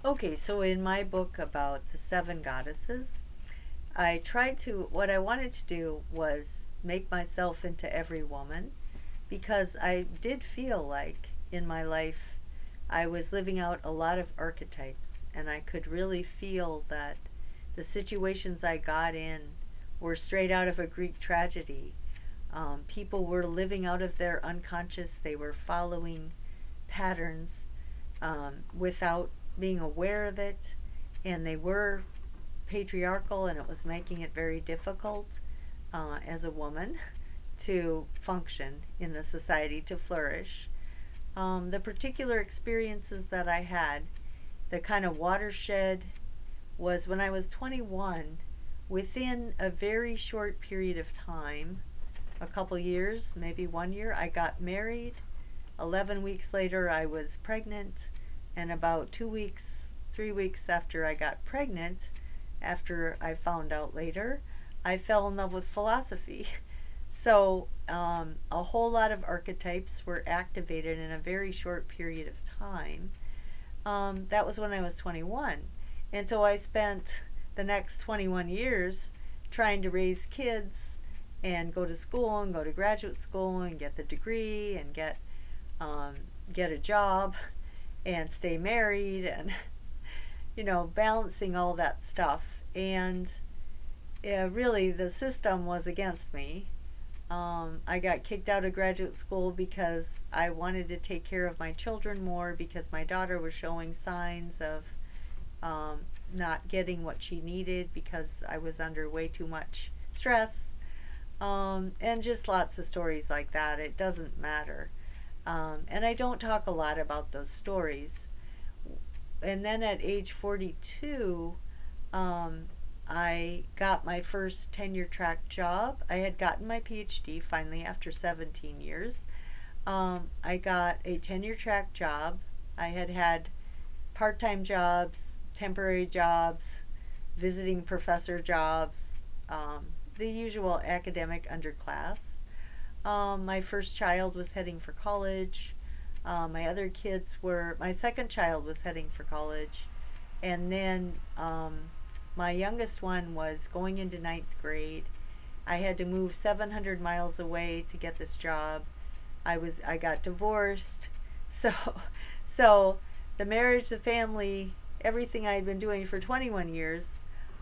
Okay, so in my book about the seven goddesses, what I wanted to do was make myself into every woman because I did feel like in my life I was living out a lot of archetypes, and I could really feel that the situations I got in were straight out of a Greek tragedy. People were living out of their unconscious, they were following patterns without being aware of it, and they were patriarchal, and it was making it very difficult as a woman to function in the society, to flourish. The particular experiences that I had, the kind of watershed, was when I was 21. Within a very short period of time, a couple years, maybe 1 year, I got married. 11 weeks later, I was pregnant, and about 2 weeks, 3 weeks after I got pregnant, after I found out later, I fell in love with philosophy. So, a whole lot of archetypes were activated in a very short period of time. That was when I was 21. And so I spent the next 21 years trying to raise kids and go to school and go to graduate school and get the degree and get a job and stay married and balancing all that stuff. And really, the system was against me. I got kicked out of graduate school because I wanted to take care of my children more because my daughter was showing signs of not getting what she needed because I was under way too much stress. And just lots of stories like that. It doesn't matter. And I don't talk a lot about those stories. And then at age 42, I got my first tenure track job. I had gotten my PhD finally after 17 years. I got a tenure track job. I had had part time jobs, temporary jobs, visiting professor jobs, the usual academic underclass. My first child was heading for college. My second child was heading for college. And then my youngest one was going into ninth grade. I had to move 700 miles away to get this job. I got divorced. So, so the marriage, the family, everything I had been doing for 21 years,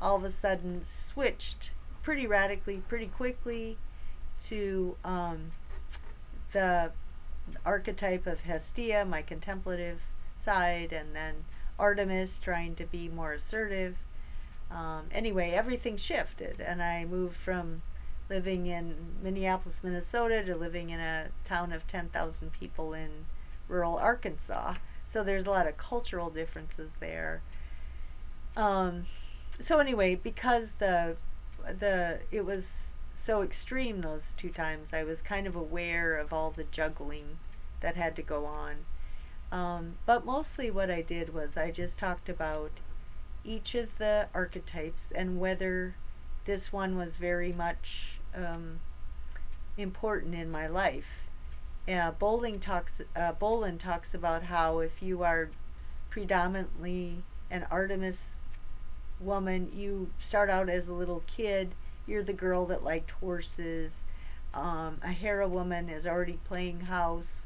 all of a sudden switched pretty radically, pretty quickly to the archetype of Hestia, my contemplative side, and then Artemis, trying to be more assertive. Anyway, everything shifted, and I moved from living in Minneapolis, Minnesota, to living in a town of 10,000 people in rural Arkansas. So there's a lot of cultural differences there. So anyway, because it was so extreme those two times, I was kind of aware of all the juggling that had to go on. But mostly what I did was I just talked about each of the archetypes and whether this one was very much important in my life. Bolin talks about how if you are predominantly an Artemis woman, you start out as a little kid, you're the girl that liked horses. A Hera woman is already playing house,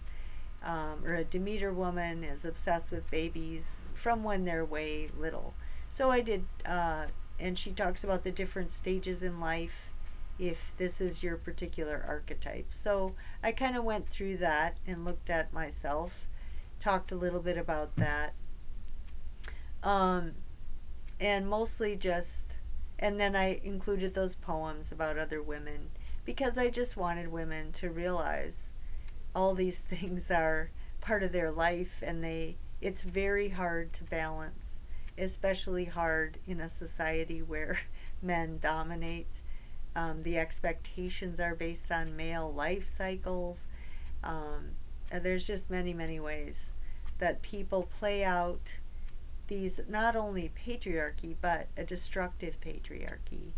or a Demeter woman is obsessed with babies from when they're way little. So I did, and she talks about the different stages in life if this is your particular archetype. So I kind of went through that and looked at myself, talked a little bit about that, and mostly and then I included those poems about other women because I just wanted women to realize all these things are part of their life, and it's very hard to balance, especially hard in a society where men dominate. The expectations are based on male life cycles. And there's just many, many ways that people play out these, not only patriarchy, but a destructive patriarchy.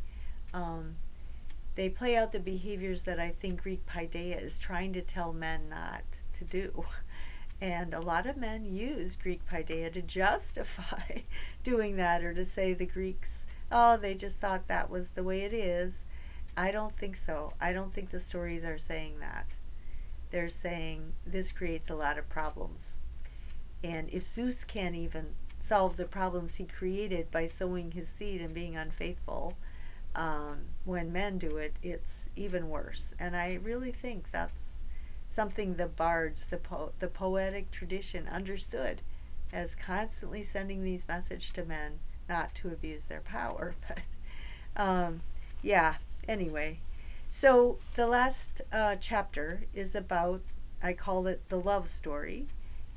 They play out the behaviors that I think Greek paideia is trying to tell men not to do. And a lot of men use Greek paideia to justify doing that, or to say the Greeks, oh, they just thought that was the way it is. I don't think so. I don't think the stories are saying that. They're saying this creates a lot of problems. And if Zeus can't even solve the problems he created by sowing his seed and being unfaithful, when men do it, it's even worse. And I really think that's something the bards, the poetic tradition understood as constantly sending these messages to men not to abuse their power. But yeah, anyway. So the last chapter is about, I call it the love story,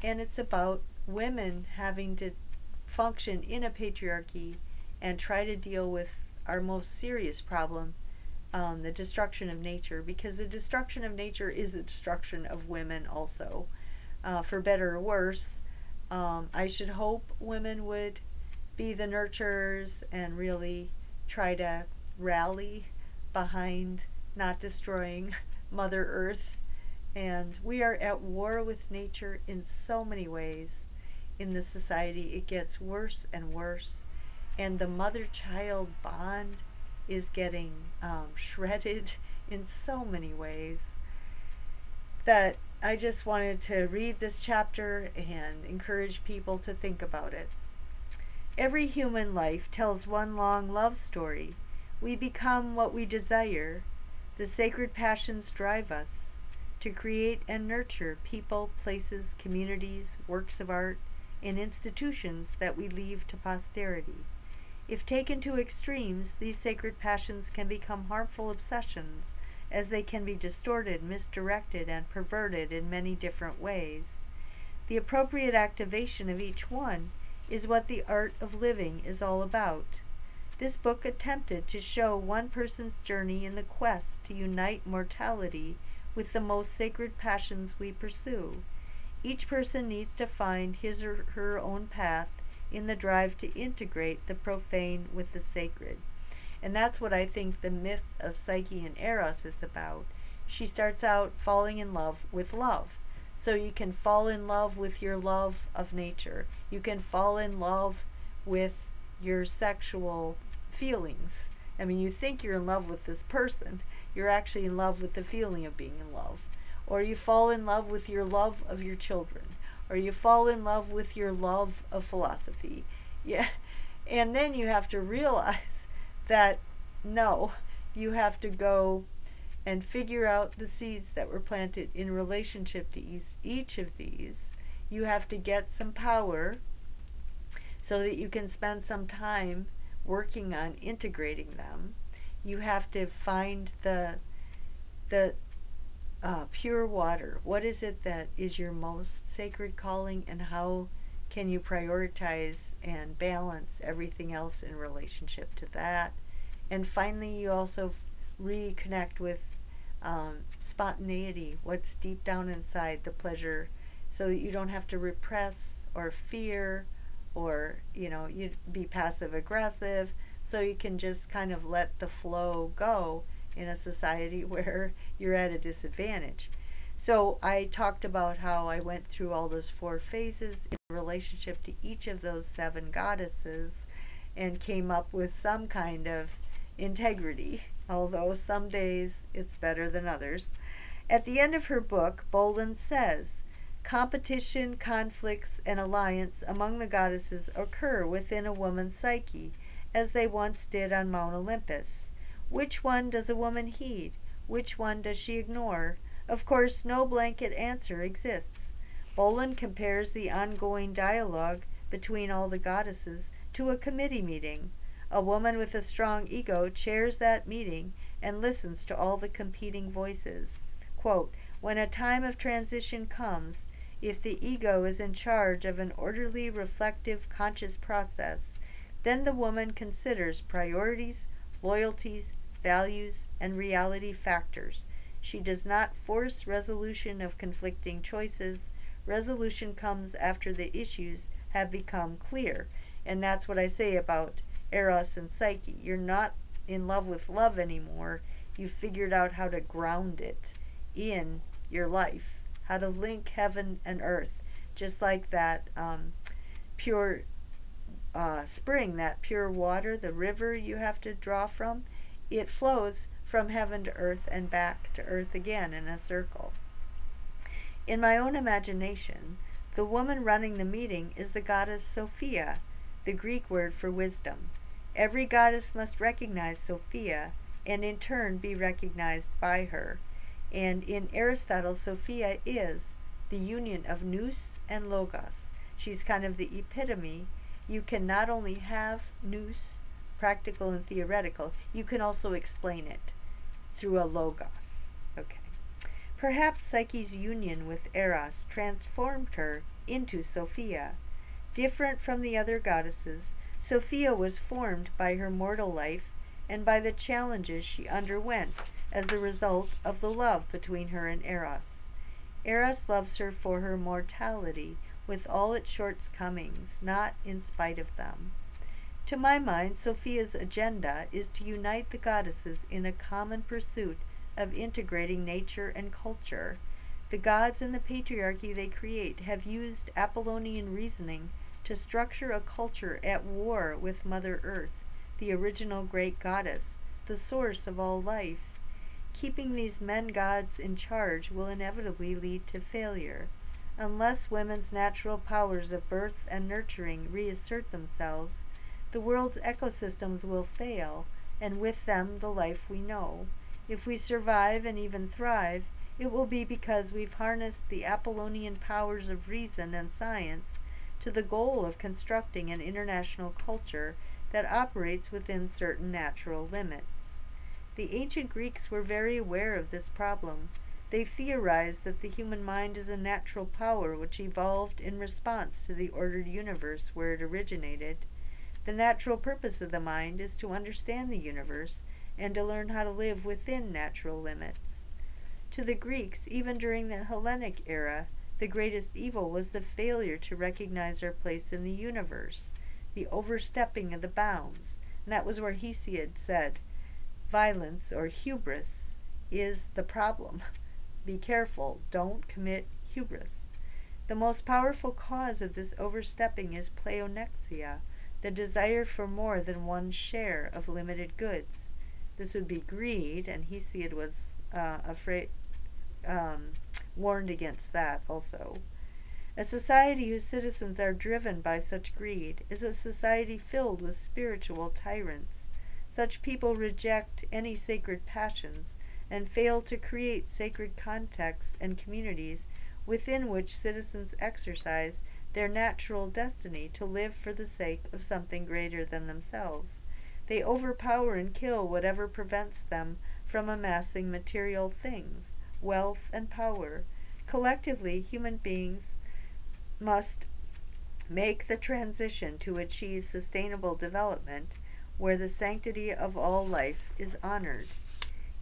and it's about women having to function in a patriarchy and try to deal with our most serious problem, the destruction of nature, because the destruction of nature is the destruction of women also, for better or worse. I should hope women would be the nurturers and really try to rally behind not destroying Mother Earth. And we are at war with nature in so many ways in this society. It gets worse and worse. And the mother child bond is getting shredded in so many ways that I just wanted to read this chapter and encourage people to think about it. Every human life tells one long love story. We become what we desire. The sacred passions drive us to create and nurture people, places, communities, works of art, and institutions that we leave to posterity. If taken to extremes, these sacred passions can become harmful obsessions, as they can be distorted, misdirected, and perverted in many different ways. The appropriate activation of each one is what the art of living is all about. This book attempted to show one person's journey in the quest to unite mortality with the most sacred passions we pursue. Each person needs to find his or her own path in the drive to integrate the profane with the sacred. And that's what I think the myth of Psyche and Eros is about. She starts out falling in love with love. So you can fall in love with your love of nature. You can fall in love with your sexual feelings. I mean, you think you're in love with this person. You're actually in love with the feeling of being in love. Or you fall in love with your love of your children. Or you fall in love with your love of philosophy. Yeah. And then you have to realize that no, you have to go and figure out the seeds that were planted in relationship to each of these. You have to get some power so that you can spend some time working on integrating them. You have to find the pure water. What is it that is your most sacred calling, and how can you prioritize and balance everything else in relationship to that? And finally, you also reconnect with spontaneity, what's deep down inside, the pleasure, so that you don't have to repress or fear, or you be passive aggressive, so you can just kind of let the flow go in a society where you're at a disadvantage. So I talked about how I went through all those 4 phases in relationship to each of those 7 goddesses and came up with some kind of integrity, although some days it's better than others. At the end of her book, Bolin says, competition, conflicts, and alliance among the goddesses occur within a woman's psyche, as they once did on Mount Olympus. Which one does a woman heed? Which one does she ignore? Of course, no blanket answer exists. Bolin compares the ongoing dialogue between all the goddesses to a committee meeting. A woman with a strong ego chairs that meeting and listens to all the competing voices. Quote, when a time of transition comes, if the ego is in charge of an orderly, reflective, conscious process, then the woman considers priorities, loyalties, values, and reality factors. She does not force resolution of conflicting choices. Resolution comes after the issues have become clear. And that's what I say about Eros and Psyche. You're not in love with love anymore. You've figured out how to ground it in your life, how to link heaven and earth. just like that pure spring, that pure water, the river you have to draw from, it flows from heaven to earth and back to earth again in a circle. In my own imagination, the woman running the meeting is the goddess Sophia, the Greek word for wisdom. Every goddess must recognize Sophia and in turn be recognized by her. And in Aristotle, Sophia is the union of nous and logos. She's kind of the epitome. You can not only have nous, practical and theoretical, you can also explain it through a logos. Okay. Perhaps Psyche's union with Eros transformed her into Sophia. Different from the other goddesses, Sophia was formed by her mortal life and by the challenges she underwent as the result of the love between her and Eros. Eros loves her for her mortality, with all its shortcomings, not in spite of them. To my mind, Sophia's agenda is to unite the goddesses in a common pursuit of integrating nature and culture. The gods and the patriarchy they create have used Apollonian reasoning to structure a culture at war with Mother Earth, the original great goddess, the source of all life. Keeping these men gods in charge will inevitably lead to failure. Unless women's natural powers of birth and nurturing reassert themselves, the world's ecosystems will fail, and with them the life we know. If we survive and even thrive, it will be because we've harnessed the Apollonian powers of reason and science to the goal of constructing an international culture that operates within certain natural limits. The ancient Greeks were very aware of this problem. They theorized that the human mind is a natural power which evolved in response to the ordered universe where it originated. The natural purpose of the mind is to understand the universe and to learn how to live within natural limits. To the Greeks, even during the Hellenic era, the greatest evil was the failure to recognize our place in the universe, the overstepping of the bounds. And that was where Hesiod said, violence or hubris is the problem. Be careful, don't commit hubris. The most powerful cause of this overstepping is pleonexia, the desire for more than one's share of limited goods. This would be greed, and Hesiod was warned against that also. A society whose citizens are driven by such greed is a society filled with spiritual tyrants. Such people reject any sacred passions and fail to create sacred contexts and communities within which citizens exercise their natural destiny to live for the sake of something greater than themselves. They overpower and kill whatever prevents them from amassing material things, wealth and power. Collectively, human beings must make the transition to achieve sustainable development where the sanctity of all life is honored.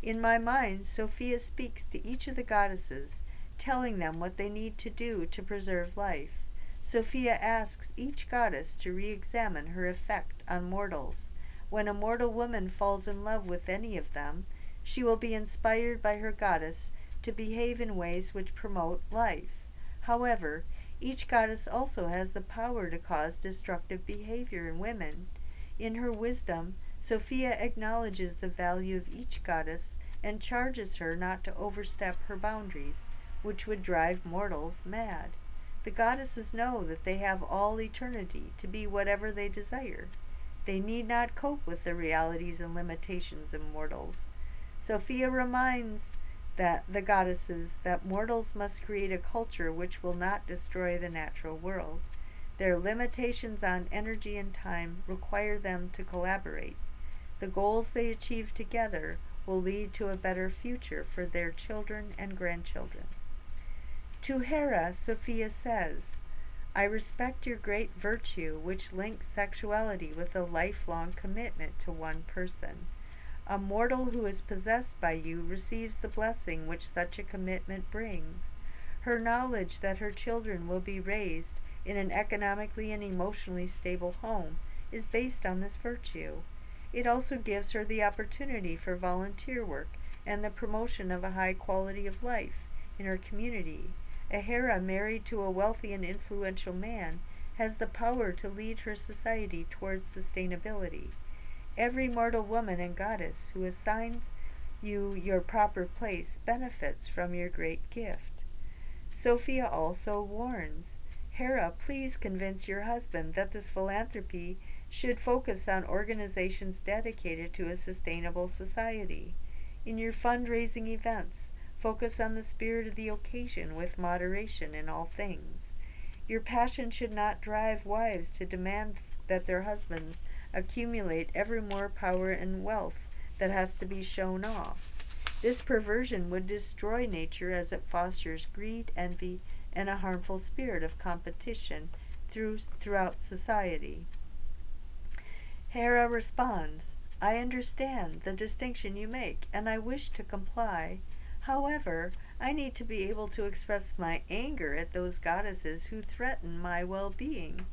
In my mind, Sophia speaks to each of the goddesses, telling them what they need to do to preserve life. Sophia asks each goddess to re-examine her effect on mortals. When a mortal woman falls in love with any of them, she will be inspired by her goddess to behave in ways which promote life. However, each goddess also has the power to cause destructive behavior in women. In her wisdom, Sophia acknowledges the value of each goddess and charges her not to overstep her boundaries, which would drive mortals mad. The goddesses know that they have all eternity to be whatever they desire. They need not cope with the realities and limitations of mortals. Sophia reminds the goddesses that mortals must create a culture which will not destroy the natural world. Their limitations on energy and time require them to collaborate. The goals they achieve together will lead to a better future for their children and grandchildren. To Hera, Sophia says, I respect your great virtue which links sexuality with a lifelong commitment to one person. A mortal who is possessed by you receives the blessing which such a commitment brings. Her knowledge that her children will be raised in an economically and emotionally stable home is based on this virtue. It also gives her the opportunity for volunteer work and the promotion of a high quality of life in her community. A Hera married to a wealthy and influential man has the power to lead her society towards sustainability. Every mortal woman and goddess who assigns you your proper place benefits from your great gift. Sophia also warns, Hera, please convince your husband that this philanthropy should focus on organizations dedicated to a sustainable society. In your fundraising events, focus on the spirit of the occasion with moderation in all things. Your passion should not drive wives to demand that their husbands accumulate ever more power and wealth that has to be shown off. This perversion would destroy nature as it fosters greed, envy, and a harmful spirit of competition throughout society. Hera responds, I understand the distinction you make, and I wish to comply. However, I need to be able to express my anger at those goddesses who threaten my well-being.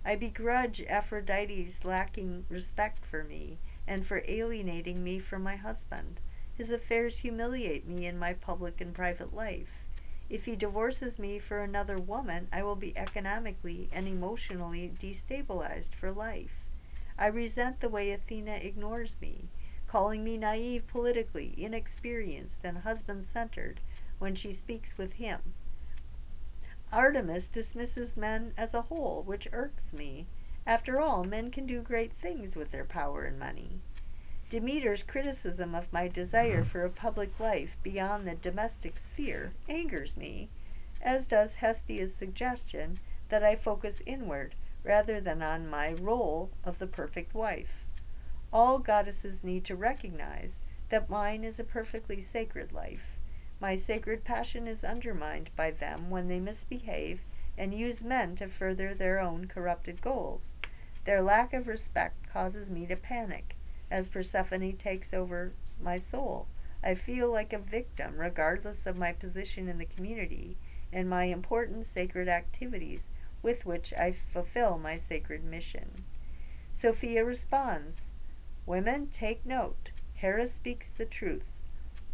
I begrudge Aphrodite's lacking respect for me and for alienating me from my husband. His affairs humiliate me in my public and private life. If he divorces me for another woman, I will be economically and emotionally destabilized for life. I resent the way Athena ignores me, calling me naive politically, inexperienced, and husband-centered when she speaks with him. Artemis dismisses men as a whole, which irks me. After all, men can do great things with their power and money. Demeter's criticism of my desire for a public life beyond the domestic sphere angers me, as does Hestia's suggestion that I focus inward rather than on my role of the perfect wife. All goddesses need to recognize that mine is a perfectly sacred life. My sacred passion is undermined by them when they misbehave and use men to further their own corrupted goals. Their lack of respect causes me to panic. As Persephone takes over my soul, I feel like a victim regardless of my position in the community and my important sacred activities with which I fulfill my sacred mission. Sophia responds, Women, take note. Hera speaks the truth.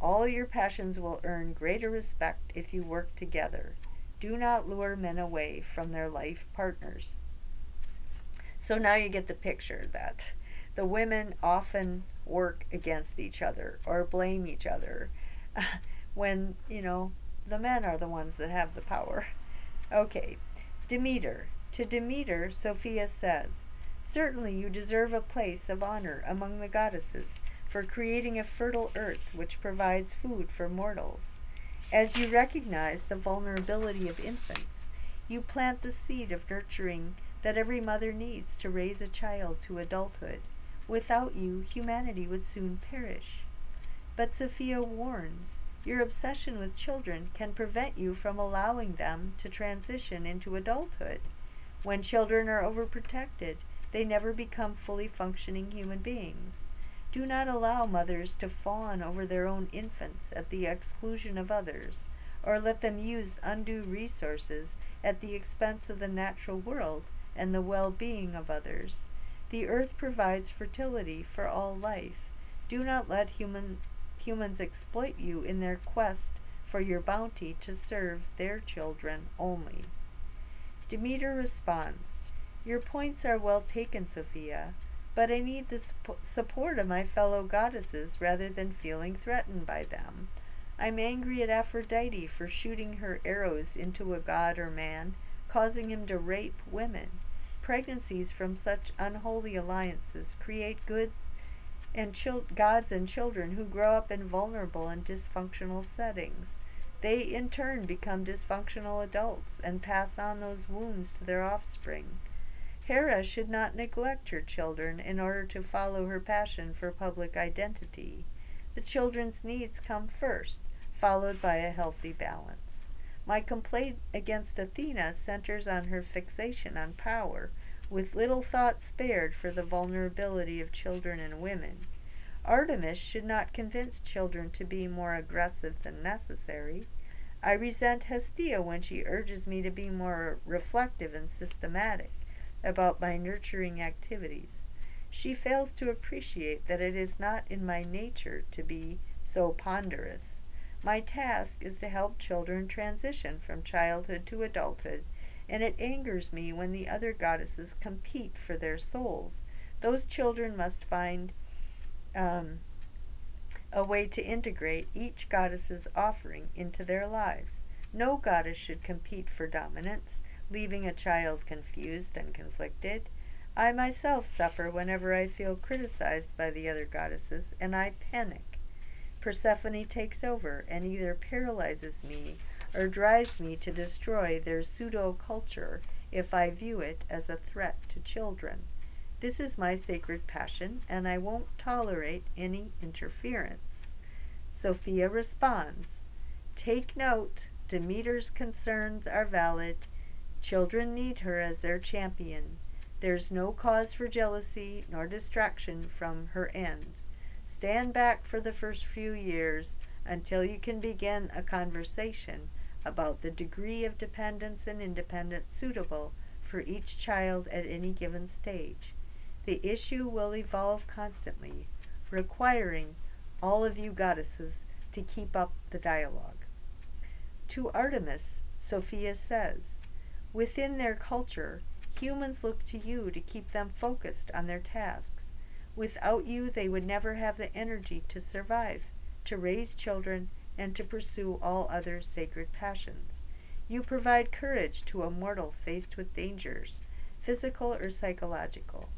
All your passions will earn greater respect if you work together. Do not lure men away from their life partners. So now you get the picture that the women often work against each other or blame each other when, the men are the ones that have the power. Okay, Demeter. To Demeter, Sophia says, Certainly you deserve a place of honor among the goddesses for creating a fertile earth which provides food for mortals. As you recognize the vulnerability of infants, you plant the seed of nurturing that every mother needs to raise a child to adulthood. Without you, humanity would soon perish. But Sophia warns, your obsession with children can prevent you from allowing them to transition into adulthood. When children are overprotected, they never become fully functioning human beings. Do not allow mothers to fawn over their own infants at the exclusion of others, or let them use undue resources at the expense of the natural world and the well-being of others. The earth provides fertility for all life. Do not let humans exploit you in their quest for your bounty to serve their children only. Demeter responds, Your points are well taken, Sophia, but I need the support of my fellow goddesses rather than feeling threatened by them. I'm angry at Aphrodite for shooting her arrows into a god or man, causing him to rape women. Pregnancies from such unholy alliances create gods and children who grow up in vulnerable and dysfunctional settings. They in turn become dysfunctional adults and pass on those wounds to their offspring. Hera should not neglect her children in order to follow her passion for public identity. The children's needs come first, followed by a healthy balance. My complaint against Athena centers on her fixation on power, with little thought spared for the vulnerability of children and women. Artemis should not convince children to be more aggressive than necessary. I resent Hestia when she urges me to be more reflective and systematic about my nurturing activities. She fails to appreciate that it is not in my nature to be so ponderous. My task is to help children transition from childhood to adulthood, and it angers me when the other goddesses compete for their souls. Those children must find um, a way to integrate each goddess's offering into their lives. No goddess should compete for dominance, leaving a child confused and conflicted. I myself suffer whenever I feel criticized by the other goddesses, and I panic. Persephone takes over and either paralyzes me or drives me to destroy their pseudo culture if I view it as a threat to children. This is my sacred passion, and I won't tolerate any interference. Sophia responds, take note, Demeter's concerns are valid. Children need her as their champion. There's no cause for jealousy nor distraction from her end. Stand back for the first few years until you can begin a conversation about the degree of dependence and independence suitable for each child at any given stage. The issue will evolve constantly, requiring all of you goddesses to keep up the dialogue. To Artemis, Sophia says, within their culture, humans look to you to keep them focused on their tasks. Without you, they would never have the energy to survive, to raise children, and to pursue all other sacred passions. You provide courage to a mortal faced with dangers, physical or psychological.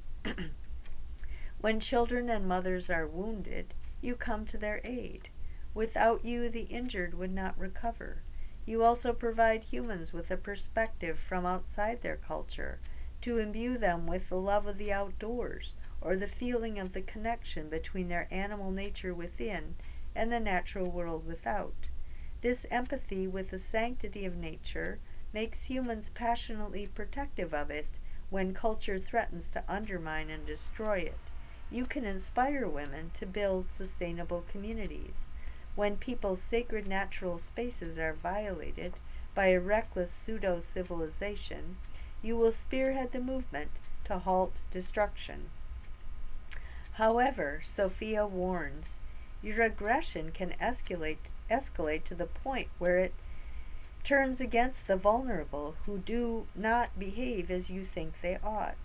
When children and mothers are wounded, you come to their aid. Without you, the injured would not recover. You also provide humans with a perspective from outside their culture, to imbue them with the love of the outdoors, or the feeling of the connection between their animal nature within and the natural world without. This empathy with the sanctity of nature makes humans passionately protective of it when culture threatens to undermine and destroy it. You can inspire women to build sustainable communities. When people's sacred natural spaces are violated by a reckless pseudo-civilization, you will spearhead the movement to halt destruction. However, Sophia warns, your aggression can escalate to the point where it turns against the vulnerable who do not behave as you think they ought.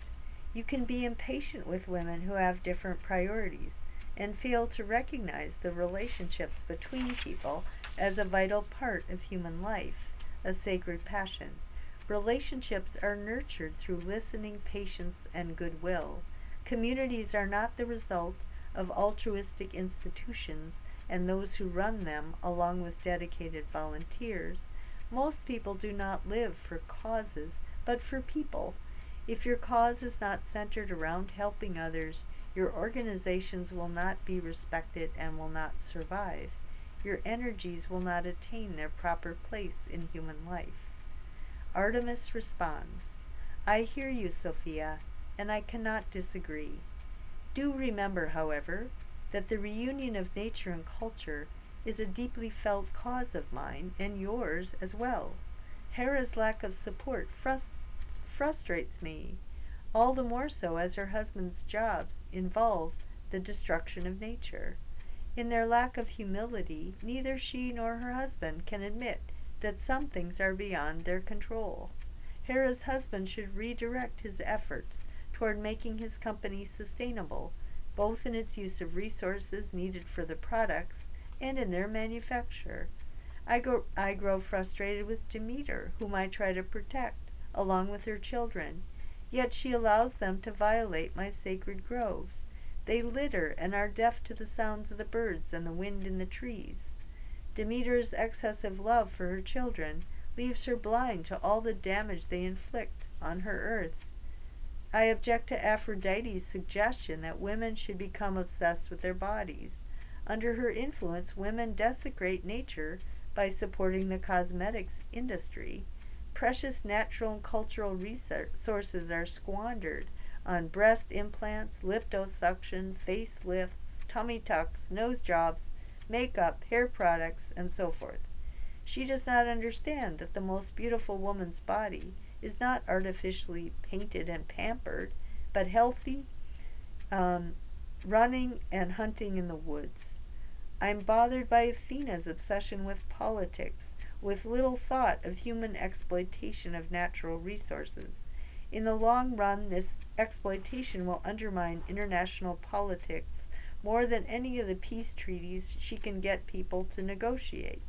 You can be impatient with women who have different priorities and fail to recognize the relationships between people as a vital part of human life, a sacred passion. Relationships are nurtured through listening, patience, and goodwill. Communities are not the result of altruistic institutions and those who run them, along with dedicated volunteers. Most people do not live for causes, but for people. If your cause is not centered around helping others, your organizations will not be respected and will not survive. Your energies will not attain their proper place in human life. Artemis responds, I hear you, Sophia, and I cannot disagree. Do remember, however, that the reunion of nature and culture is a deeply felt cause of mine and yours as well. Hera's lack of support frustrates me, all the more so as her husband's jobs involve the destruction of nature. In their lack of humility, neither she nor her husband can admit that some things are beyond their control. Hera's husband should redirect his efforts toward making his company sustainable, both in its use of resources needed for the products and in their manufacture. I grow frustrated with Demeter, whom I try to protect, along with her children, yet she allows them to violate my sacred groves. They litter and are deaf to the sounds of the birds and the wind in the trees. Demeter's excessive love for her children leaves her blind to all the damage they inflict on her earth. I object to Aphrodite's suggestion that women should become obsessed with their bodies. Under her influence, women desecrate nature by supporting the cosmetics industry. Precious natural and cultural resources are squandered on breast implants, liposuction, facelifts, tummy tucks, nose jobs, makeup, hair products, and so forth. She does not understand that the most beautiful woman's body is not artificially painted and pampered, but healthy, running and hunting in the woods. I'm bothered by Athena's obsession with politics, with little thought of human exploitation of natural resources. In the long run, this exploitation will undermine international politics more than any of the peace treaties she can get people to negotiate.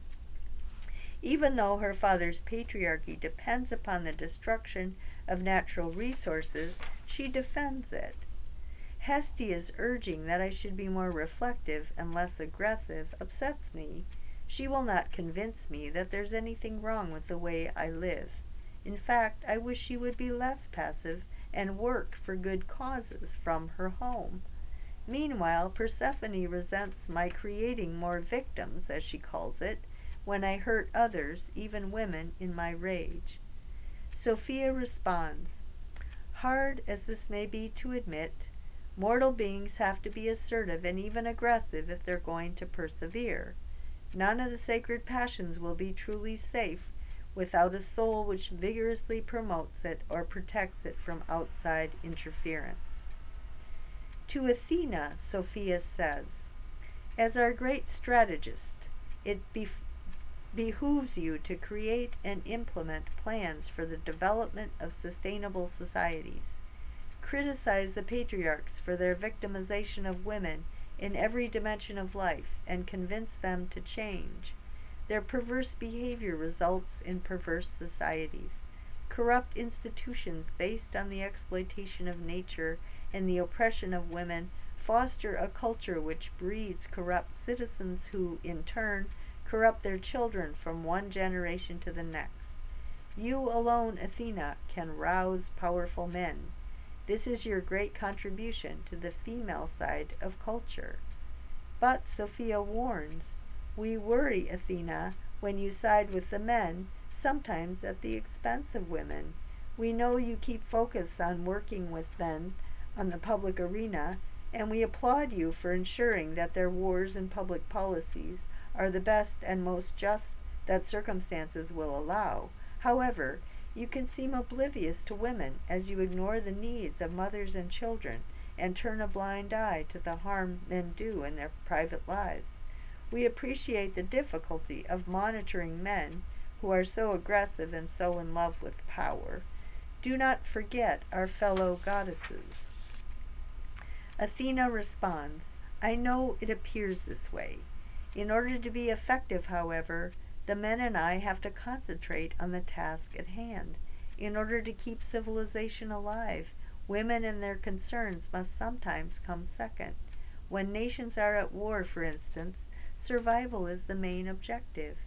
Even though her father's patriarchy depends upon the destruction of natural resources, she defends it. Hestia's urging that I should be more reflective and less aggressive upsets me. She will not convince me that there's anything wrong with the way I live. In fact, I wish she would be less passive and work for good causes from her home. Meanwhile, Persephone resents my creating more victims, as she calls it, when I hurt others, even women, in my rage. Sophia responds, hard as this may be to admit, mortal beings have to be assertive and even aggressive if they're going to persevere. None of the sacred passions will be truly safe without a soul which vigorously promotes it or protects it from outside interference. To Athena, Sophia says, as our great strategist, it behooves you to create and implement plans for the development of sustainable societies. Criticize the patriarchs for their victimization of women in every dimension of life and convince them to change. Their perverse behavior results in perverse societies. Corrupt institutions based on the exploitation of nature and the oppression of women foster a culture which breeds corrupt citizens who, in turn, corrupt their children from one generation to the next. You alone, Athena, can rouse powerful men. This is your great contribution to the female side of culture. But, Sophia warns, we worry, Athena, when you side with the men, sometimes at the expense of women. We know you keep focus on working with men on the public arena, and we applaud you for ensuring that their wars and public policies are the best and most just that circumstances will allow. However, you can seem oblivious to women as you ignore the needs of mothers and children and turn a blind eye to the harm men do in their private lives. We appreciate the difficulty of monitoring men who are so aggressive and so in love with power. Do not forget our fellow goddesses. Athena responds, I know it appears this way. In order to be effective, however, the men and I have to concentrate on the task at hand. In order to keep civilization alive, women and their concerns must sometimes come second. When nations are at war, for instance, survival is the main objective.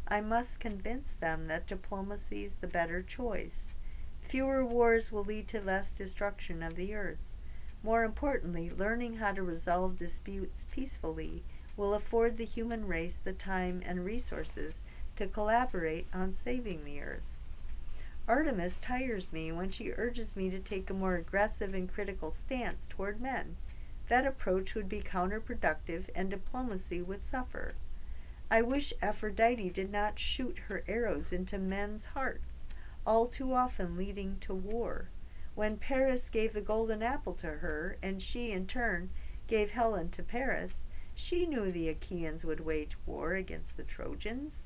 I must convince them that diplomacy is the better choice. Fewer wars will lead to less destruction of the earth. More importantly, learning how to resolve disputes peacefully will afford the human race the time and resources to collaborate on saving the earth. Artemis tires me when she urges me to take a more aggressive and critical stance toward men. That approach would be counterproductive and diplomacy would suffer. I wish Aphrodite did not shoot her arrows into men's hearts, all too often leading to war. When Paris gave the golden apple to her, and she in turn gave Helen to Paris, she knew the Achaeans would wage war against the Trojans.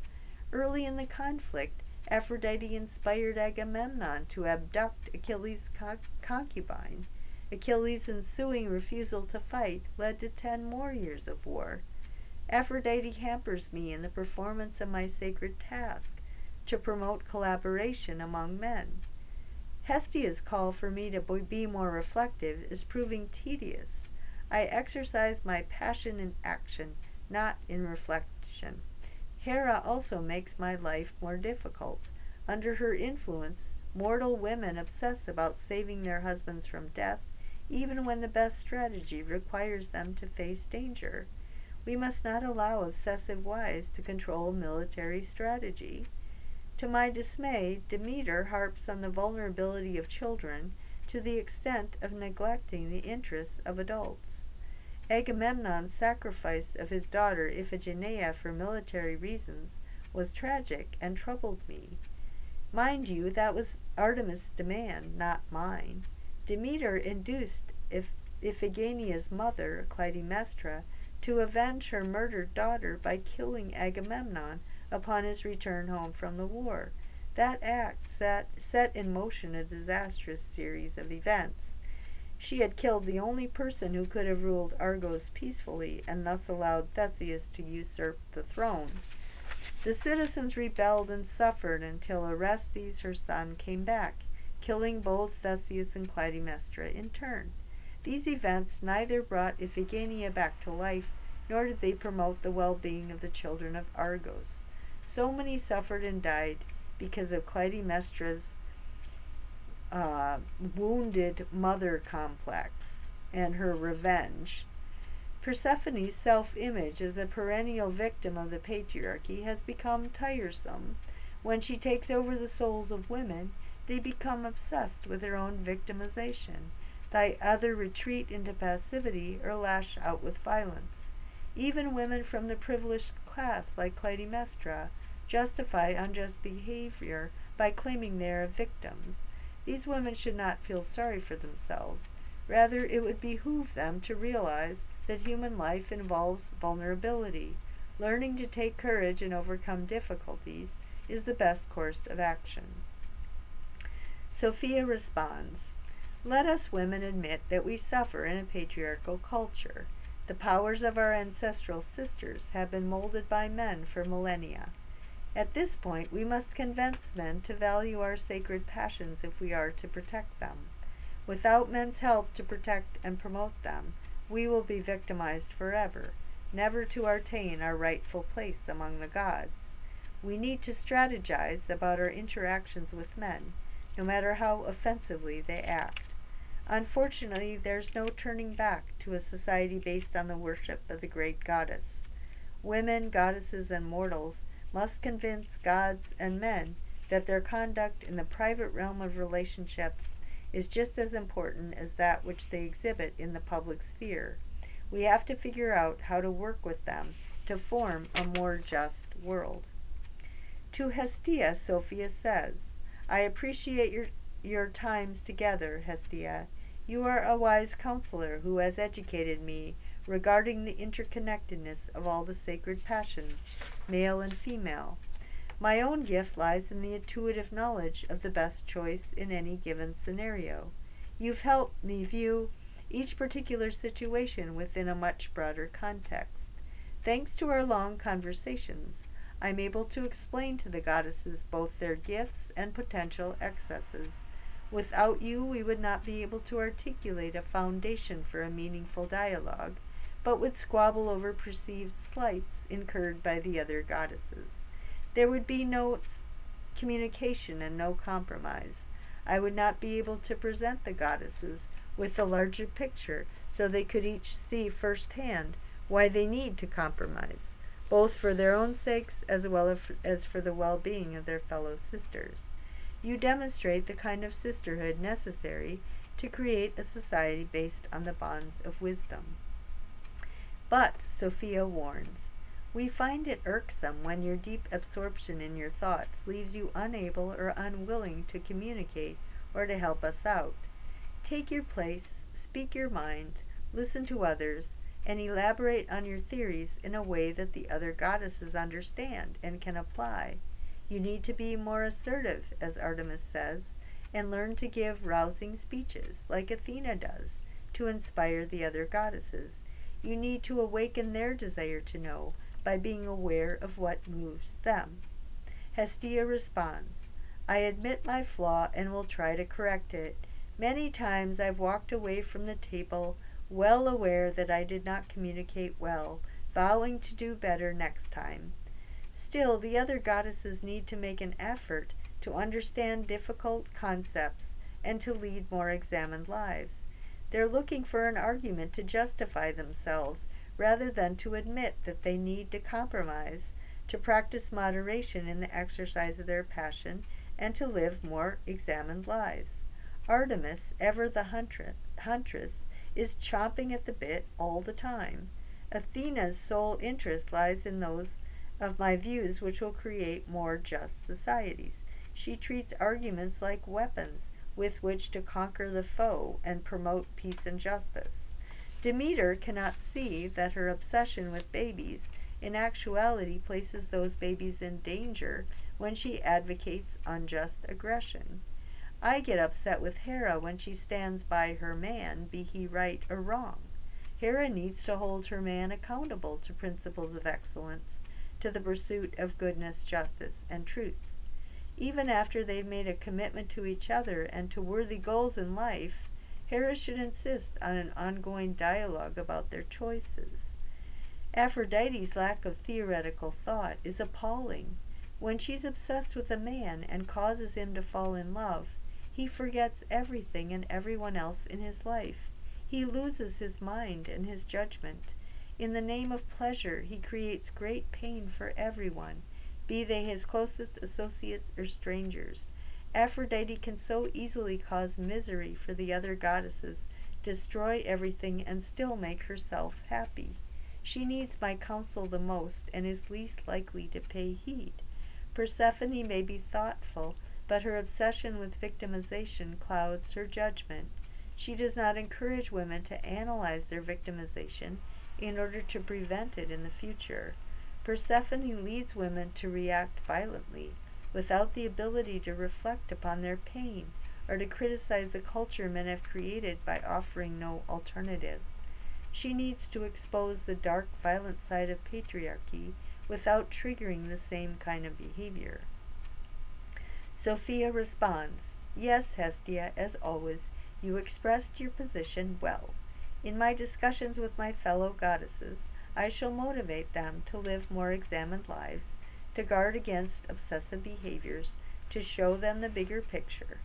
Early in the conflict, Aphrodite inspired Agamemnon to abduct Achilles' concubine. Achilles' ensuing refusal to fight led to 10 more years of war. Aphrodite hampers me in the performance of my sacred task, to promote collaboration among men. Hestia's call for me to be more reflective is proving tedious. I exercise my passion in action, not in reflection. Hera also makes my life more difficult. Under her influence, mortal women obsess about saving their husbands from death, even when the best strategy requires them to face danger. We must not allow obsessive wives to control military strategy. To my dismay, Demeter harps on the vulnerability of children to the extent of neglecting the interests of adults. Agamemnon's sacrifice of his daughter Iphigenia for military reasons was tragic and troubled me. Mind you, that was Artemis' demand, not mine. Demeter induced Iphigenia's mother, Clytemnestra, to avenge her murdered daughter by killing Agamemnon upon his return home from the war. That act set in motion a disastrous series of events. She had killed the only person who could have ruled Argos peacefully, and thus allowed Theseus to usurp the throne. The citizens rebelled and suffered until Orestes, her son, came back, killing both Theseus and Clytemnestra in turn. These events neither brought Iphigenia back to life, nor did they promote the well-being of the children of Argos. So many suffered and died because of Clytemnestra's wounded mother complex and her revenge. Persephone's self-image as a perennial victim of the patriarchy has become tiresome. When she takes over the souls of women, they become obsessed with their own victimization. They either retreat into passivity or lash out with violence. Even women from the privileged class, like Clytemnestra, justify unjust behavior by claiming they are victims. These women should not feel sorry for themselves. Rather, it would behoove them to realize that human life involves vulnerability. Learning to take courage and overcome difficulties is the best course of action. Sophia responds, "Let us women admit that we suffer in a patriarchal culture. The powers of our ancestral sisters have been molded by men for millennia. At this point, we must convince men to value our sacred passions if we are to protect them. Without men's help to protect and promote them, we will be victimized forever, never to attain our rightful place among the gods. We need to strategize about our interactions with men, no matter how offensively they act. Unfortunately, there's no turning back to a society based on the worship of the great goddess. Women, goddesses, and mortals must convince gods and men that their conduct in the private realm of relationships is just as important as that which they exhibit in the public sphere. We have to figure out how to work with them to form a more just world." To Hestia, Sophia says, "I appreciate your times together, Hestia. You are a wise counselor who has educated me regarding the interconnectedness of all the sacred passions, male and female. My own gift lies in the intuitive knowledge of the best choice in any given scenario. You've helped me view each particular situation within a much broader context. Thanks to our long conversations, I'm able to explain to the goddesses both their gifts and potential excesses. Without you, we would not be able to articulate a foundation for a meaningful dialogue, but would squabble over perceived slights incurred by the other goddesses. There would be no communication and no compromise. I would not be able to present the goddesses with the larger picture so they could each see firsthand why they need to compromise, both for their own sakes as well as for the well-being of their fellow sisters. You demonstrate the kind of sisterhood necessary to create a society based on the bonds of wisdom." But, Sophia warns, "We find it irksome when your deep absorption in your thoughts leaves you unable or unwilling to communicate or to help us out. Take your place, speak your mind, listen to others, and elaborate on your theories in a way that the other goddesses understand and can apply. You need to be more assertive, as Artemis says, and learn to give rousing speeches, like Athena does, to inspire the other goddesses. You need to awaken their desire to know by being aware of what moves them." Hestia responds, "I admit my flaw and will try to correct it. Many times I've walked away from the table well aware that I did not communicate well, vowing to do better next time. Still, the other goddesses need to make an effort to understand difficult concepts and to lead more examined lives. They're looking for an argument to justify themselves rather than to admit that they need to compromise, to practice moderation in the exercise of their passion, and to live more examined lives. Artemis, ever the huntress, is chomping at the bit all the time. Athena's sole interest lies in those of my views which will create more just societies. She treats arguments like weapons with which to conquer the foe and promote peace and justice. Demeter cannot see that her obsession with babies in actuality places those babies in danger when she advocates unjust aggression. I get upset with Hera when she stands by her man, be he right or wrong. Hera needs to hold her man accountable to principles of excellence, to the pursuit of goodness, justice, and truth. Even after they've made a commitment to each other and to worthy goals in life, Hera should insist on an ongoing dialogue about their choices. Aphrodite's lack of theoretical thought is appalling. When she's obsessed with a man and causes him to fall in love, he forgets everything and everyone else in his life. He loses his mind and his judgment. In the name of pleasure, he creates great pain for everyone, be they his closest associates or strangers. Aphrodite can so easily cause misery for the other goddesses, destroy everything, and still make herself happy. She needs my counsel the most and is least likely to pay heed. Persephone may be thoughtful, but her obsession with victimization clouds her judgment. She does not encourage women to analyze their victimization in order to prevent it in the future. Persephone leads women to react violently, without the ability to reflect upon their pain or to criticize the culture men have created by offering no alternatives. She needs to expose the dark, violent side of patriarchy without triggering the same kind of behavior. Sophia responds, "Yes, Hestia, as always, you expressed your position well. In my discussions with my fellow goddesses, I shall motivate them to live more examined lives, to guard against obsessive behaviors, to show them the bigger picture.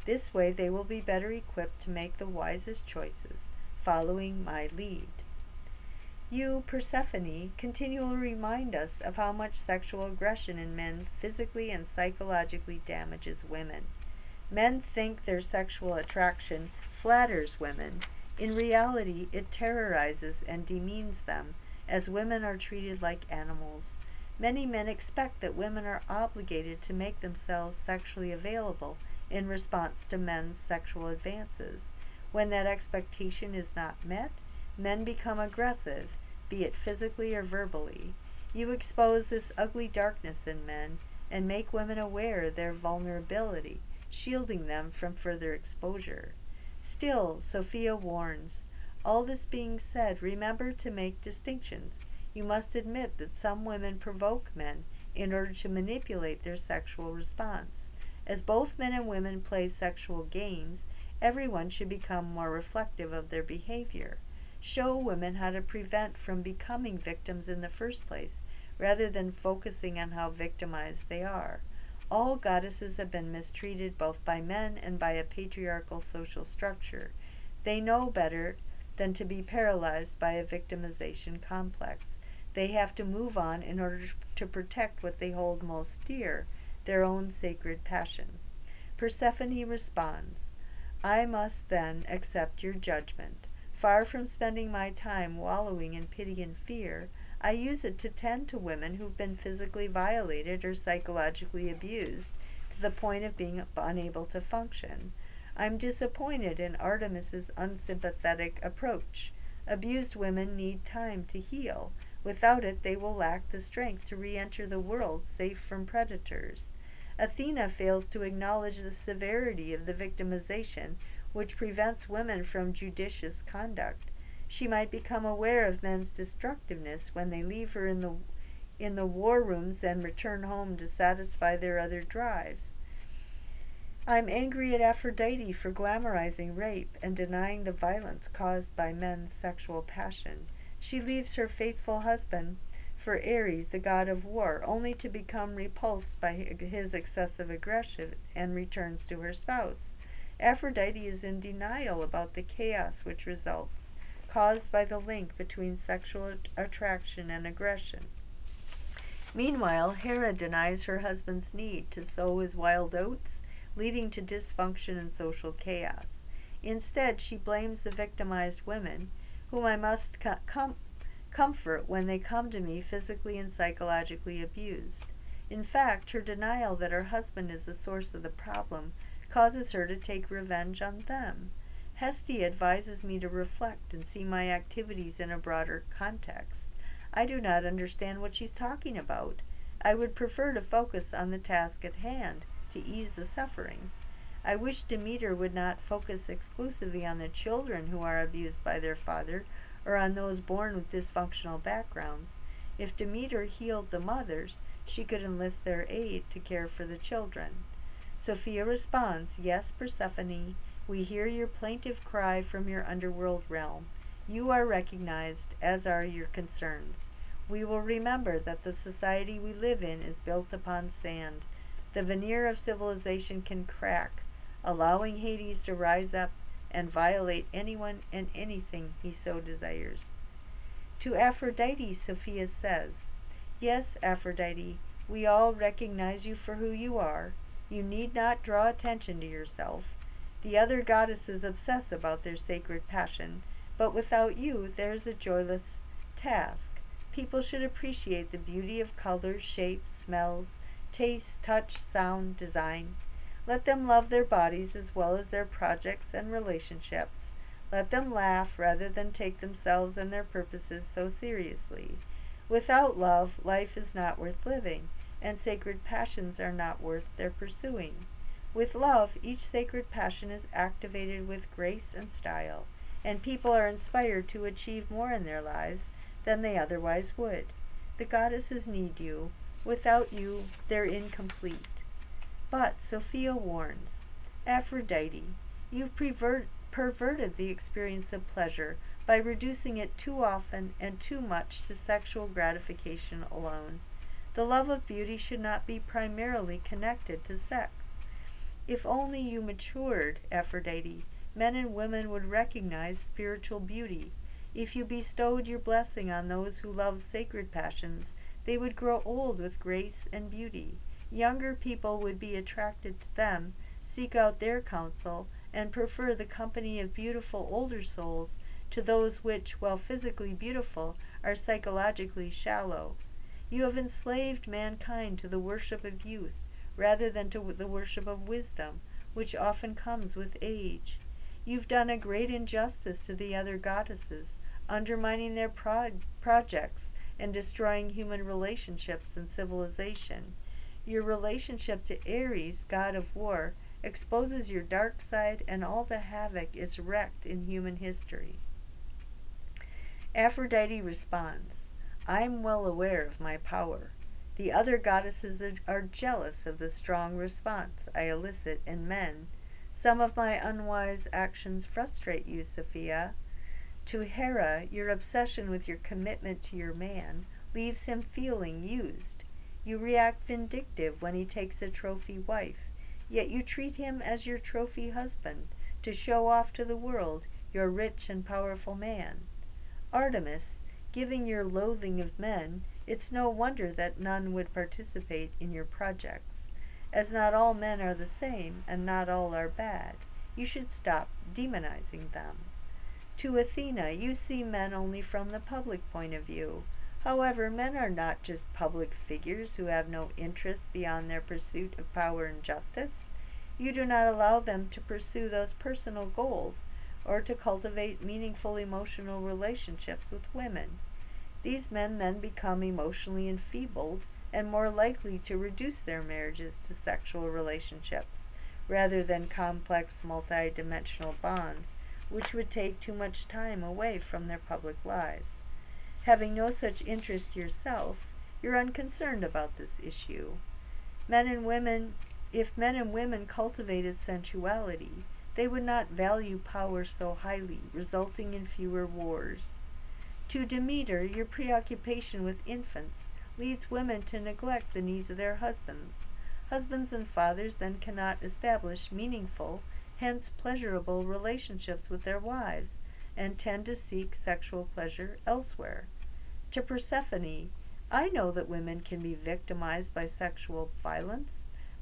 This way they will be better equipped to make the wisest choices, following my lead." You, Persephone, continually remind us of how much sexual aggression in men physically and psychologically damages women. Men think their sexual attraction flatters women. In reality, it terrorizes and demeans them, as women are treated like animals. Many men expect that women are obligated to make themselves sexually available in response to men's sexual advances. When that expectation is not met, men become aggressive, be it physically or verbally. You expose this ugly darkness in men and make women aware of their vulnerability, shielding them from further exposure. Still, Sophia warns, all this being said, remember to make distinctions. You must admit that some women provoke men in order to manipulate their sexual response. As both men and women play sexual games, everyone should become more reflective of their behavior. Show women how to prevent from becoming victims in the first place, rather than focusing on how victimized they are. All goddesses have been mistreated both by men and by a patriarchal social structure. They know better than to be paralyzed by a victimization complex. They have to move on in order to protect what they hold most dear, their own sacred passion. Persephone responds, "I must then accept your judgment. Far from spending my time wallowing in pity and fear, I use it to tend to women who've been physically violated or psychologically abused to the point of being unable to function. I'm disappointed in Artemis's unsympathetic approach. Abused women need time to heal. Without it, they will lack the strength to re-enter the world safe from predators. Athena fails to acknowledge the severity of the victimization which prevents women from judicious conduct. She might become aware of men's destructiveness when they leave her in the war rooms and return home to satisfy their other drives. I'm angry at Aphrodite for glamorizing rape and denying the violence caused by men's sexual passion. She leaves her faithful husband for Ares, the god of war, only to become repulsed by his excessive aggression and returns to her spouse. Aphrodite is in denial about the chaos which results, caused by the link between sexual attraction and aggression. Meanwhile, Hera denies her husband's need to sow his wild oats, leading to dysfunction and social chaos. Instead, she blames the victimized women, whom I must comfort when they come to me physically and psychologically abused. In fact, her denial that her husband is the source of the problem causes her to take revenge on them. Hestia advises me to reflect and see my activities in a broader context. I do not understand what she's talking about. I would prefer to focus on the task at hand, to ease the suffering. I wish Demeter would not focus exclusively on the children who are abused by their father, or on those born with dysfunctional backgrounds. If Demeter healed the mothers, she could enlist their aid to care for the children. Sophia responds, "Yes, Persephone, we hear your plaintive cry from your underworld realm. You are recognized, as are your concerns. We will remember that the society we live in is built upon sand. The veneer of civilization can crack, allowing Hades to rise up and violate anyone and anything he so desires." To Aphrodite, Sophia says, "Yes, Aphrodite, we all recognize you for who you are. You need not draw attention to yourself. The other goddesses obsess about their sacred passion, but without you there is a joyless task. People should appreciate the beauty of colors, shapes, smells, taste, touch, sound, design. Let them love their bodies as well as their projects and relationships. Let them laugh rather than take themselves and their purposes so seriously. Without love, life is not worth living, and sacred passions are not worth their pursuing. With love, each sacred passion is activated with grace and style, and people are inspired to achieve more in their lives than they otherwise would. The goddesses need you. Without you, they're incomplete." But Sophia warns, "Aphrodite, you've perverted the experience of pleasure by reducing it too often and too much to sexual gratification alone. The love of beauty should not be primarily connected to sex. If only you matured, Aphrodite, men and women would recognize spiritual beauty. If you bestowed your blessing on those who love sacred passions, they would grow old with grace and beauty. Younger people would be attracted to them, seek out their counsel, and prefer the company of beautiful older souls to those which, while physically beautiful, are psychologically shallow. You have enslaved mankind to the worship of youth, rather than to the worship of wisdom, which often comes with age. You've done a great injustice to the other goddesses, undermining their projects and destroying human relationships and civilization. Your relationship to Ares, god of war, exposes your dark side, and all the havoc is wreaked in human history." Aphrodite responds, "I'm well aware of my power. The other goddesses are jealous of the strong response I elicit in men. Some of my unwise actions frustrate you, Sophia. To Hera, your obsession with your commitment to your man leaves him feeling used. You react vindictive when he takes a trophy wife, yet you treat him as your trophy husband to show off to the world your rich and powerful man. Artemis, given your loathing of men, it's no wonder that none would participate in your projects. As not all men are the same, and not all are bad, you should stop demonizing them. To Athena, you see men only from the public point of view. However, men are not just public figures who have no interest beyond their pursuit of power and justice. You do not allow them to pursue those personal goals or to cultivate meaningful emotional relationships with women. These men then become emotionally enfeebled and more likely to reduce their marriages to sexual relationships rather than complex multi-dimensional bonds, which would take too much time away from their public lives. Having no such interest yourself, you're unconcerned about this issue. If men and women cultivated sensuality, they would not value power so highly, resulting in fewer wars. To Demeter, your preoccupation with infants leads women to neglect the needs of their husbands. Husbands and fathers then cannot establish meaningful, hence pleasurable relationships with their wives, and tend to seek sexual pleasure elsewhere. To Persephone, I know that women can be victimized by sexual violence,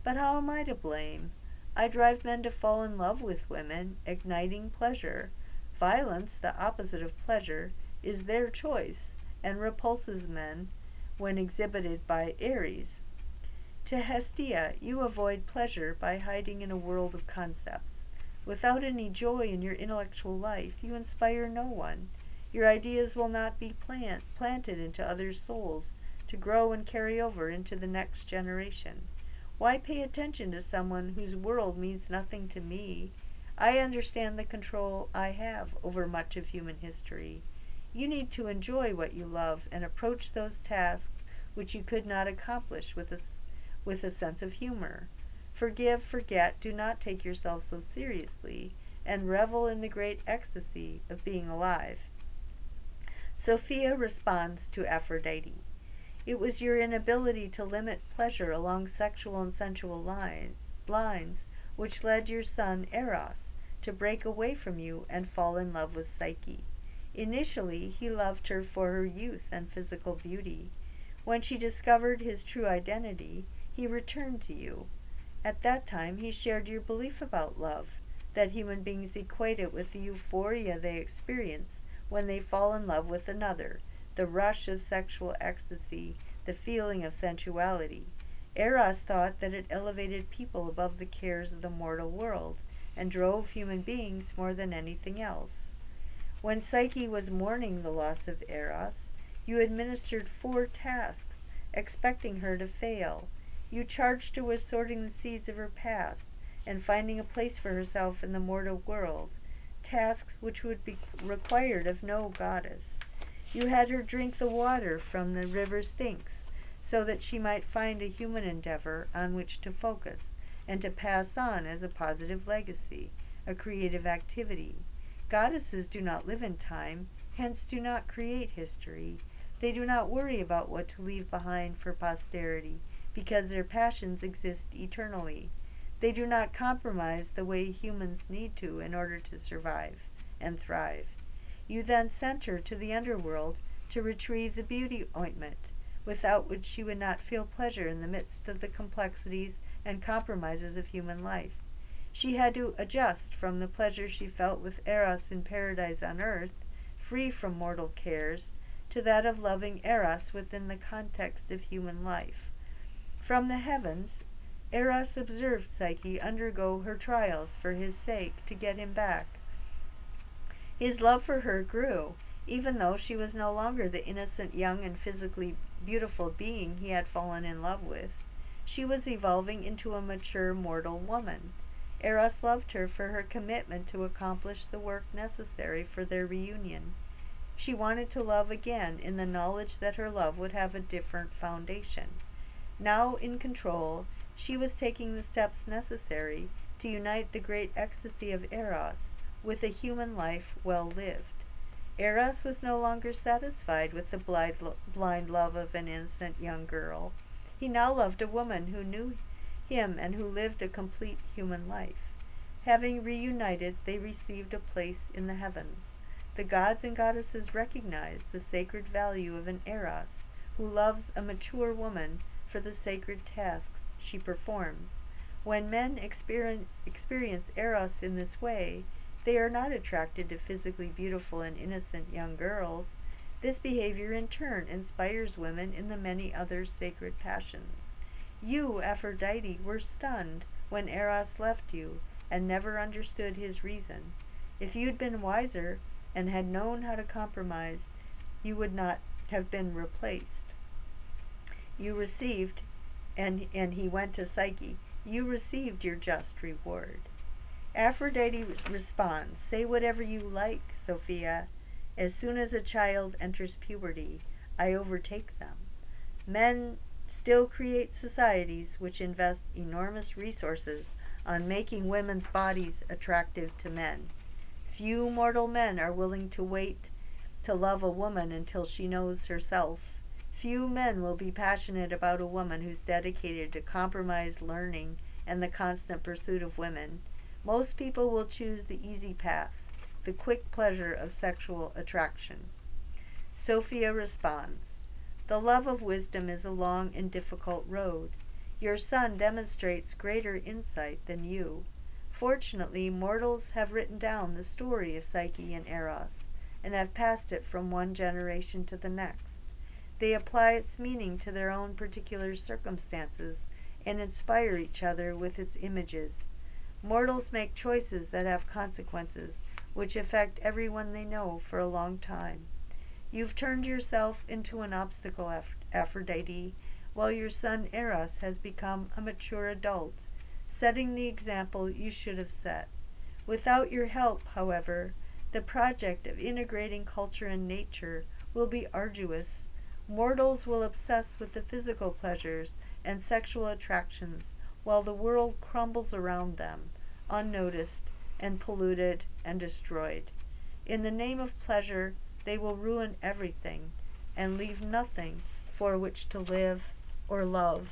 but how am I to blame? I drive men to fall in love with women, igniting pleasure. Violence, the opposite of pleasure, is their choice, and repulses men when exhibited by Ares. To Hestia, you avoid pleasure by hiding in a world of concepts. Without any joy in your intellectual life, you inspire no one. Your ideas will not be planted into others' souls to grow and carry over into the next generation. Why pay attention to someone whose world means nothing to me? I understand the control I have over much of human history. You need to enjoy what you love and approach those tasks which you could not accomplish with a sense of humor. Forgive, forget, do not take yourself so seriously, and revel in the great ecstasy of being alive. Sophia responds to Aphrodite. It was your inability to limit pleasure along sexual and sensual lines which led your son Eros to break away from you and fall in love with Psyche. Initially, he loved her for her youth and physical beauty. When she discovered his true identity, he returned to you. At that time, he shared your belief about love, that human beings equate it with the euphoria they experience when they fall in love with another, the rush of sexual ecstasy, the feeling of sensuality. Eros thought that it elevated people above the cares of the mortal world and drove human beings more than anything else. When Psyche was mourning the loss of Eros, you administered 4 tasks, expecting her to fail. You charged her with sorting the seeds of her past and finding a place for herself in the mortal world, tasks which would be required of no goddess. You had her drink the water from the river Styx, so that she might find a human endeavor on which to focus and to pass on as a positive legacy, a creative activity. Goddesses do not live in time, hence do not create history. They do not worry about what to leave behind for posterity, because their passions exist eternally. They do not compromise the way humans need to in order to survive and thrive. You then sent her to the underworld to retrieve the beauty ointment, without which she would not feel pleasure in the midst of the complexities and compromises of human life. She had to adjust from the pleasure she felt with Eros in paradise on earth, free from mortal cares, to that of loving Eros within the context of human life. From the heavens, Eros observed Psyche undergo her trials for his sake to get him back. His love for her grew, even though she was no longer the innocent, young, and physically beautiful being he had fallen in love with. She was evolving into a mature mortal woman. Eros loved her for her commitment to accomplish the work necessary for their reunion. She wanted to love again in the knowledge that her love would have a different foundation. Now in control, she was taking the steps necessary to unite the great ecstasy of Eros with a human life well lived. Eros was no longer satisfied with the blind love of an innocent young girl. He now loved a woman who knew him and who lived a complete human life. Having reunited, they received a place in the heavens. The gods and goddesses recognized the sacred value of an Eros who loves a mature woman for the sacred tasks she performs. When men experience Eros in this way, they are not attracted to physically beautiful and innocent young girls. This behavior in turn inspires women in the many other sacred passions. You, Aphrodite, were stunned when Eros left you and never understood his reason. If you'd been wiser and had known how to compromise, you would not have been replaced. You received, and he went to Psyche, you received your just reward. Aphrodite responds, say whatever you like, Sophia. As soon as a child enters puberty, I overtake them. Men still create societies which invest enormous resources on making women's bodies attractive to men. Few mortal men are willing to wait to love a woman until she knows herself. Few men will be passionate about a woman who's dedicated to compromised learning and the constant pursuit of women. Most people will choose the easy path, the quick pleasure of sexual attraction. Sophia responds, the love of wisdom is a long and difficult road. Your son demonstrates greater insight than you. Fortunately, mortals have written down the story of Psyche and Eros, and have passed it from one generation to the next. They apply its meaning to their own particular circumstances, and inspire each other with its images. Mortals make choices that have consequences, which affect everyone they know for a long time. You've turned yourself into an obstacle, Aphrodite, while your son Eros has become a mature adult, setting the example you should have set. Without your help, however, the project of integrating culture and nature will be arduous. Mortals will obsess with the physical pleasures and sexual attractions, while the world crumbles around them, unnoticed and polluted and destroyed. In the name of pleasure, they will ruin everything and leave nothing for which to live or love.